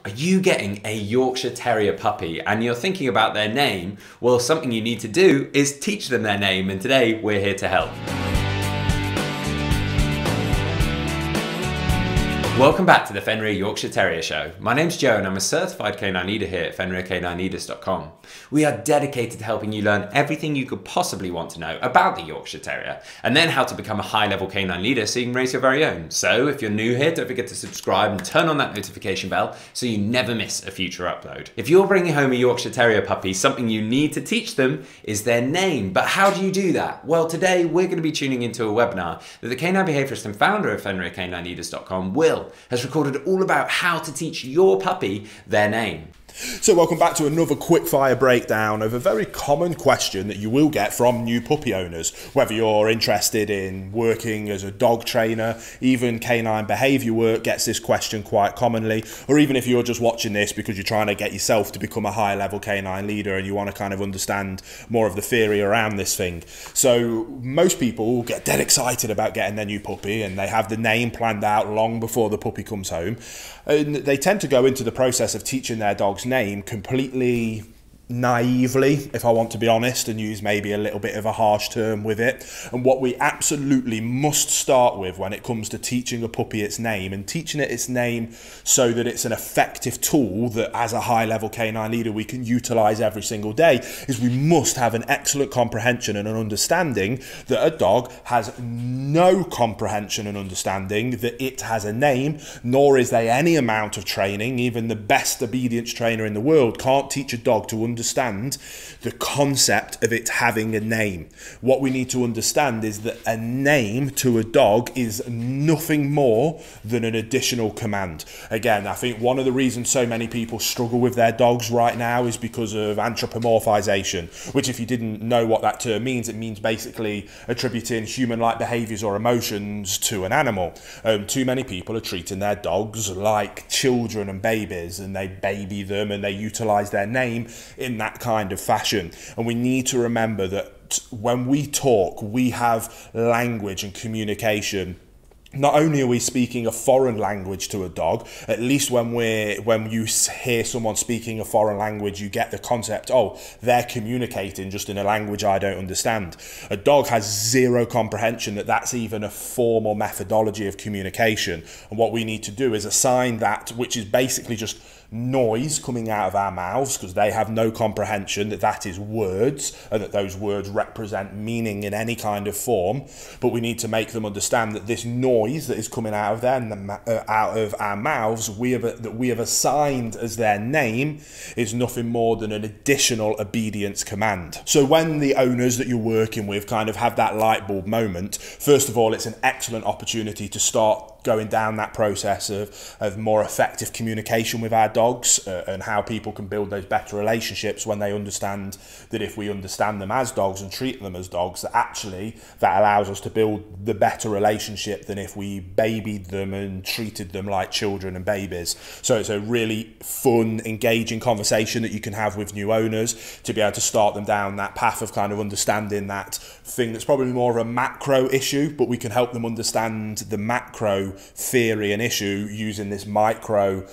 Are you getting a Yorkshire Terrier puppy and you're thinking about their name? Well, something you need to do is teach them their name, and today we're here to help. Welcome back to the Fenrir Yorkshire Terrier Show. My name's Joe and I'm a certified canine leader here at FenrirCanineLeaders.com. We are dedicated to helping you learn everything you could possibly want to know about the Yorkshire Terrier and then how to become a high-level canine leader so you can raise your very own. So if you're new here, don't forget to subscribe and turn on that notification bell so you never miss a future upload. If you're bringing home a Yorkshire Terrier puppy, something you need to teach them is their name. But how do you do that? Well, today we're going to be tuning into a webinar that the canine behaviourist and founder of FenrirCanineLeaders.com, Will, has recorded all about how to teach your puppy their name. So welcome back to another quickfire breakdown of a very common question that you will get from new puppy owners, whether you're interested in working as a dog trainer. Even canine behaviour work gets this question quite commonly, or even if you're just watching this because you're trying to get yourself to become a higher level canine leader and you want to kind of understand more of the theory around this thing. So most people get dead excited about getting their new puppy and they have the name planned out long before the puppy comes home, and they tend to go into the process of teaching their dog's name completely naively, if I want to be honest, and use maybe a little bit of a harsh term with it. And what we absolutely must start with when it comes to teaching a puppy its name, and teaching it its name so that it's an effective tool that as a high level canine leader we can utilize every single day, is we must have an excellent comprehension and an understanding that a dog has no comprehension and understanding that it has a name, nor is there any amount of training. Even the best obedience trainer in the world can't teach a dog to understand the concept of it having a name. What we need to understand is that a name to a dog is nothing more than an additional command. Again, I think one of the reasons so many people struggle with their dogs right now is because of anthropomorphization, which, if you didn't know what that term means, it means basically attributing human-like behaviors or emotions to an animal. Too many people are treating their dogs like children and babies, and they baby them and they utilize their name in that kind of fashion. And we need to remember that when we talk, we have language and communication. Not only are we speaking a foreign language to a dog, at least when you hear someone speaking a foreign language, you get the concept, oh, they're communicating just in a language I don't understand. A dog has zero comprehension that that's even a form or methodology of communication. And what we need to do is assign that, which is basically just noise coming out of our mouths, because they have no comprehension that that is words and that those words represent meaning in any kind of form. But we need to make them understand that this noise that is coming out of out of our mouths, that we have assigned as their name, is nothing more than an additional obedience command. So when the owners that you're working with kind of have that light bulb moment, first of all, it's an excellent opportunity to start going down that process of more effective communication with our dogs, and how people can build those better relationships when they understand that if we understand them as dogs and treat them as dogs, that actually that allows us to build the better relationship than if we babied them and treated them like children and babies. So it's a really fun, engaging conversation that you can have with new owners to be able to start them down that path of kind of understanding that thing that's probably more of a macro issue, but we can help them understand the macro theory and issue using this micro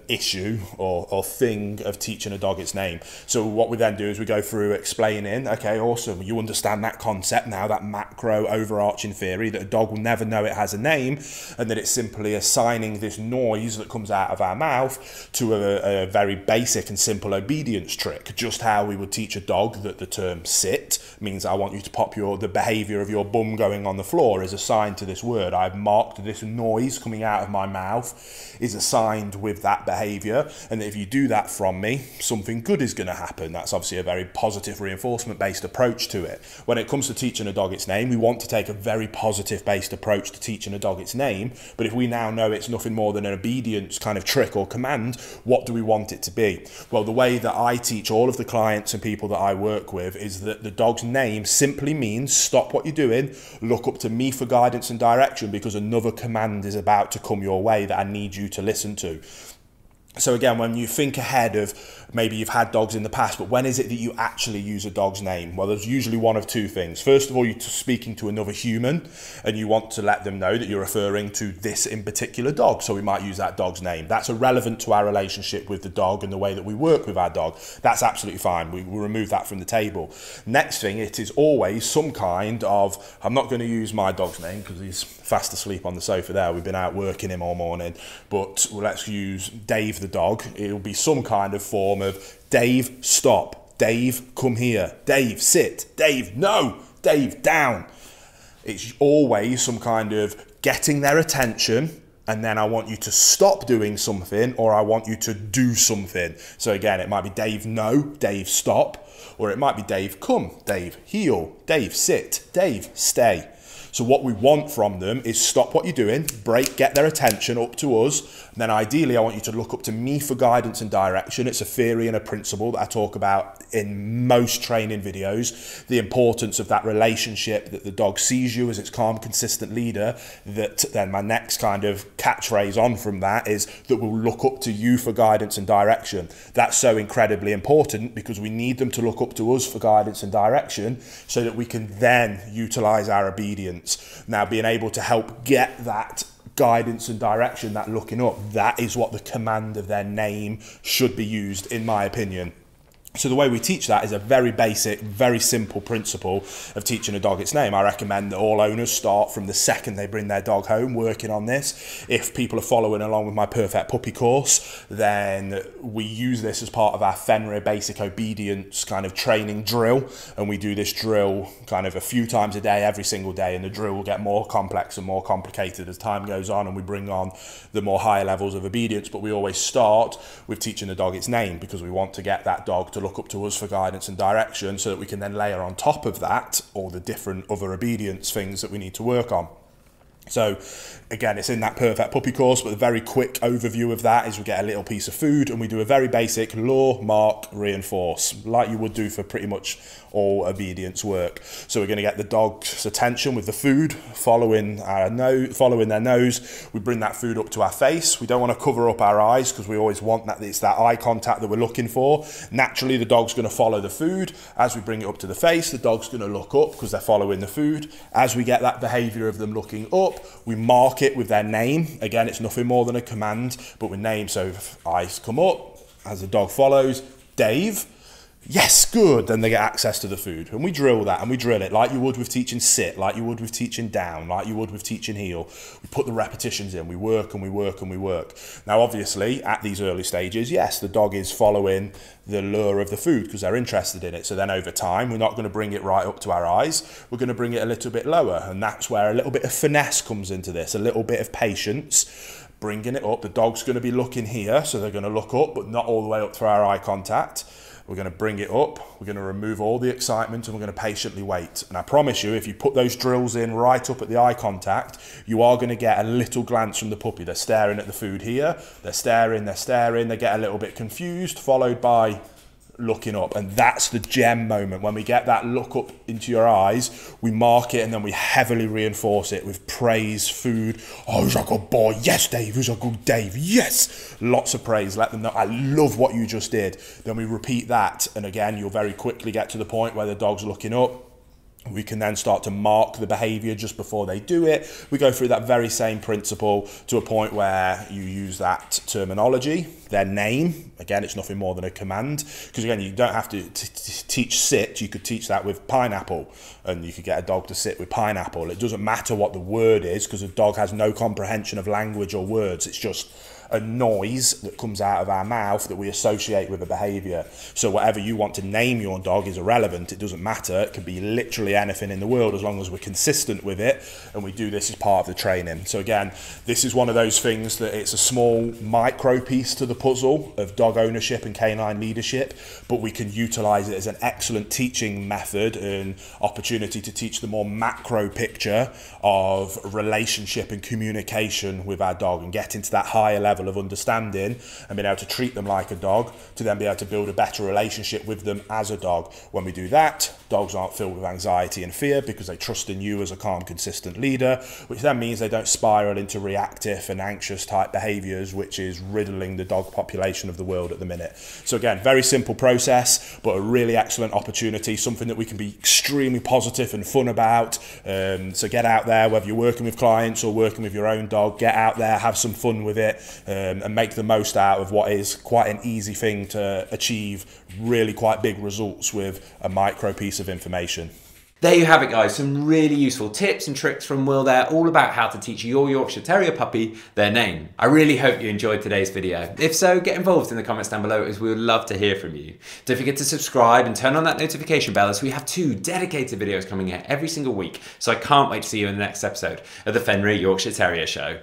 issue or thing of teaching a dog its name. So what we then do is we go through explaining, okay, awesome, you understand that concept now, that macro overarching theory that a dog will never know it has a name, and that it's simply assigning this noise that comes out of our mouth to a very basic and simple obedience trick. Just how we would teach a dog that the term sit means I want you to pop the behavior of your bum going on the floor is assigned to this word. I've marked this noise coming out of my mouth is assigned with that behavior, and if you do that from me, something good is going to happen. That's obviously a very positive reinforcement based approach to it. When it comes to teaching a dog its name, we want to take a very positive based approach to teaching a dog its name, but if we now know it's nothing more than an obedience kind of trick or command, what do we want it to be? Well, the way that I teach all of the clients and people that I work with is that the dog's name simply means stop what you're doing, look up to me for guidance and direction, because another command is about to come your way that I need you to listen to. So again, when you think ahead of maybe you've had dogs in the past, but when is it that you actually use a dog's name? Well, there's usually one of two things. First of all, you're speaking to another human and you want to let them know that you're referring to this in particular dog. So we might use that dog's name. That's irrelevant to our relationship with the dog and the way that we work with our dog. That's absolutely fine. We will remove that from the table. Next thing, it is always some kind of, I'm not going to use my dog's name because he's fast asleep on the sofa there. We've been out working him all morning, but let's use Dave the dog. It'll be some kind of form of Dave, stop. Dave, come here. Dave, sit. Dave, no. Dave, down. It's always some kind of getting their attention, and then I want you to stop doing something, or I want you to do something. So again, it might be Dave, no. Dave, stop. Or it might be Dave, come. Dave, heel. Dave, sit. Dave, stay. So what we want from them is stop what you're doing, break, get their attention up to us. And then ideally, I want you to look up to me for guidance and direction. It's a theory and a principle that I talk about in most training videos. The importance of that relationship, that the dog sees you as its calm, consistent leader. That then my next kind of catchphrase on from that is that we'll look up to you for guidance and direction. That's so incredibly important because we need them to look up to us for guidance and direction so that we can then utilize our obedience. Now, being able to help get that guidance and direction, that looking up, that is what the command of their name should be used, in my opinion. So the way we teach that is a very basic, very simple principle of teaching a dog its name. I recommend that all owners start from the second they bring their dog home working on this. If people are following along with my Perfect Puppy course, then we use this as part of our Fenrir basic obedience kind of training drill. And we do this drill kind of a few times a day, every single day. And the drill will get more complex and more complicated as time goes on and we bring on the more higher levels of obedience. But we always start with teaching the dog its name because we want to get that dog to look up to us for guidance and direction so that we can then layer on top of that all the different other obedience things that we need to work on. So again, it's in that Perfect Puppy course, but a very quick overview of that is we get a little piece of food and we do a very basic lure, mark, reinforce, like you would do for pretty much all obedience work. So we're going to get the dog's attention with the food, following their nose. We bring that food up to our face. We don't want to cover up our eyes because we always want that, it's that eye contact that we're looking for. Naturally, the dog's going to follow the food. As we bring it up to the face, the dog's going to look up because they're following the food. As we get that behavior of them looking up, we mark it with their name. Again, it's nothing more than a command, but with name. So if eyes come up, as the dog follows, Dave, yes, good, then they get access to the food. And we drill that and we drill it like you would with teaching sit, like you would with teaching down, like you would with teaching heel. We put the repetitions in, we work and we work and we work. Now, obviously, at these early stages, yes, the dog is following the lure of the food because they're interested in it. So then over time, we're not going to bring it right up to our eyes. We're going to bring it a little bit lower. And that's where a little bit of finesse comes into this, a little bit of patience, bringing it up. The dog's going to be looking here, so they're going to look up, but not all the way up through our eye contact. We're going to bring it up, we're going to remove all the excitement and we're going to patiently wait. And I promise you, if you put those drills in right up at the eye contact, you are going to get a little glance from the puppy. They're staring at the food here, they're staring, they get a little bit confused, followed by looking up. And that's the gem moment. When we get that look up into your eyes, we mark it and then we heavily reinforce it with praise, food. Oh, who's a good boy? Yes, Dave. Who's a good Dave? Yes. Lots of praise. Let them know, I love what you just did. Then we repeat that. And again, you'll very quickly get to the point where the dog's looking up. We can then start to mark the behavior just before they do it. We go through that very same principle to a point where you use that terminology, their name. Again, it's nothing more than a command. Because again, you don't have to teach sit. You could teach that with pineapple. And you could get a dog to sit with pineapple. It doesn't matter what the word is because a dog has no comprehension of language or words. It's just a noise that comes out of our mouth that we associate with a behavior. So whatever you want to name your dog is irrelevant. It doesn't matter. It can be literally anything in the world as long as we're consistent with it, and we do this as part of the training. So again, this is one of those things that it's a small micro piece to the puzzle of dog ownership and canine leadership, but we can utilize it as an excellent teaching method and opportunity to teach the more macro picture of relationship and communication with our dog and get into that higher level level of understanding and being able to treat them like a dog, to then be able to build a better relationship with them as a dog. When we do that, dogs aren't filled with anxiety and fear because they trust in you as a calm, consistent leader, which then means they don't spiral into reactive and anxious type behaviours, which is riddling the dog population of the world at the minute. So again, very simple process, but a really excellent opportunity, something that we can be extremely positive and fun about. So get out there, whether you're working with clients or working with your own dog, get out there, have some fun with it, and make the most out of what is quite an easy thing to achieve really quite big results with a micro piece of information. There you have it, guys. Some really useful tips and tricks from Will there, all about how to teach your Yorkshire Terrier puppy their name. I really hope you enjoyed today's video. If so, get involved in the comments down below, as we would love to hear from you. Don't forget to subscribe and turn on that notification bell, as we have 2 dedicated videos coming out every single week. So I can't wait to see you in the next episode of the Fenrir Yorkshire Terrier Show.